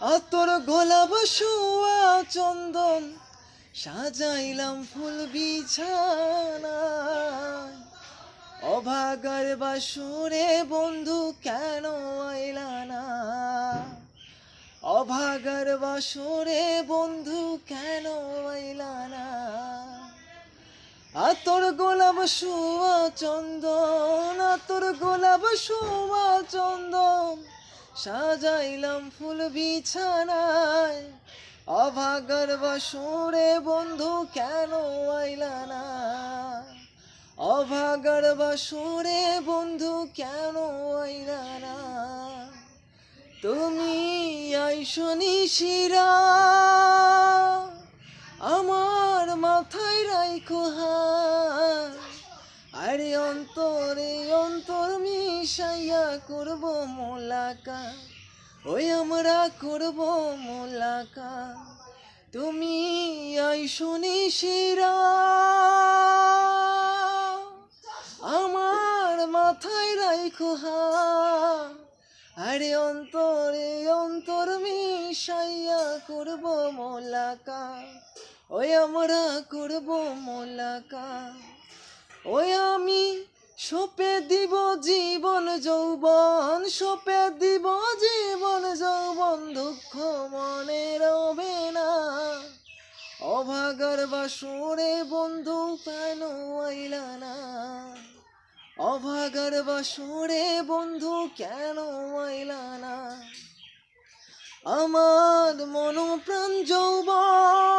আতর গোলাপ শোয়া চন্দন সাজাইলাম ফুল বিছানায়। অভাগার বাসরে বন্ধু কেন আইলা না? অভাগার বাসরে বন্ধু কেন আইলা না? আতর গোলাপ শোয়া চন্দন, আতর গোলাপ শোয়া চন্দন সাজাইলাম ফুল বিছানায়। অভাগার বাসরে বন্ধু কেন আইলা না? অভাগার বাসরে বন্ধু কেন আইলা না? তুমি আইসো নিশিরা আমার মাথায় রাইখো হাত, আরে অন্তরে অন্তর মিশাইয়া করব মোলাকাত, ওই আমরা করব মোলাকাত। তুমি আইসো নিশিরা আমার মাথায় রাইখো হাত, আরে অন্তরে অন্তর মিশাইয়া করব মোলাকাত, ওই আমরা করব মোলাকাত। ওই আমি সপে দিব জীবন যৌবন, সপে দিব জীবন যৌবন, দুঃখ মনে রবে না। অভাগার বাসরে বন্ধু কেন আইলা না? অভাগার বাসরে বন্ধু কেন আইলা না? আমার মন প্রাণ যৌবন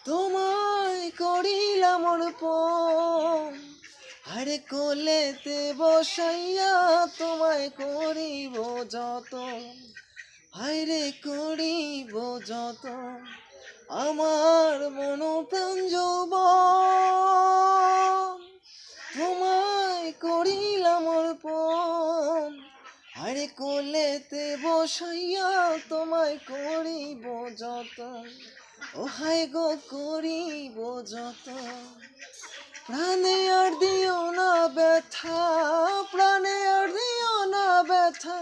তোমায় করিলাম অর্পণ, আরে কোলেতে বসাইয়া তোমায় করিব যতন, হায়রে করিব যতন। আমার মন প্রাণ যৌবন তোমায় করিলাম অর্পণ, আরে কোলেতে বসাইয়া তোমায় করিব যতন, ও হায় গো করিব যতন। প্রাণে আর দিও না ব্যথা, প্রাণে আর দিও না ব্যথা,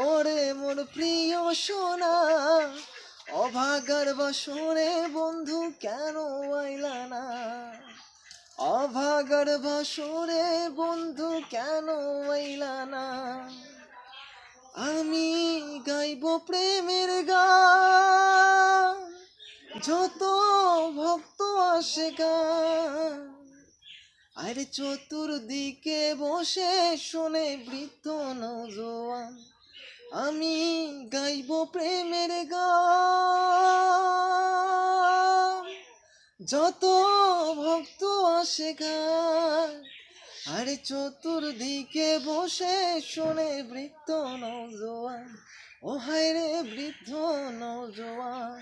ওরে মোর প্রিয় সোনা। অভাগার বাসরে বন্ধু কেন আইলা না? অভাগার বাসরে বন্ধু কেন আইলা না? আমি গাইব প্রেমের গান, যত ভক্ত আসে গান, আরে চতুর্দিকে বসে শোনে বৃদ্ধ নওজোয়ান। আমি গাইব প্রেমের গান, যত ভক্ত আসে গান, আরে চতুর্দিকে বসে শোনে বৃদ্ধ নওজোয়ান, ও হায় রে বৃদ্ধ নওজোয়ান।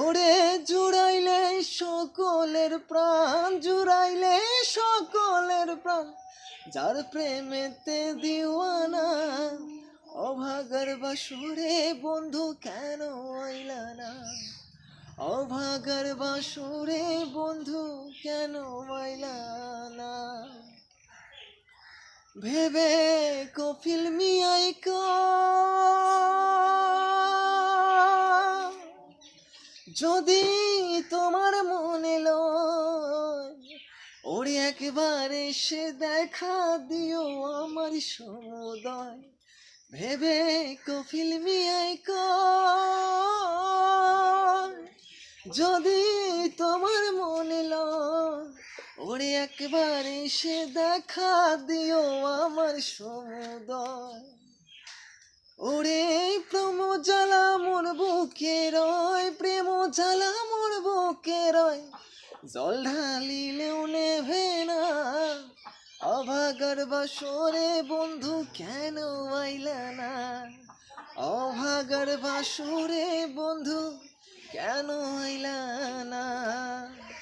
ওরে জুড়াইলে সকলের প্রাণ, জুড়াইলে সকলের প্রাণ, যার প্রেমেতে দিওয়ানা। অভাগার বাসরে বন্ধু কেন আইলা না? অভাগার বাসরে বন্ধু কেন আইলা না? ভেবে কফিল মিয়াই যদি তোমার মনে লয়, ওরে একবার এসে দেখা দিও আমার সমুদয়। ভেবে কফিল মিয়াই যদি তোমার মনে লয়, ওরে একবার এসে দেখা দিও আমার সমুদয়। ওরে প্রেম জ্বালা মোর বুকে রয়, প্রেম জ্বালা মোর বুকে রয়, জল ঢালিলেও নেভে না। অভাগার বাসরে বন্ধু কেন আইলা না? অভাগার বাসরে বন্ধু কেন আইলা না?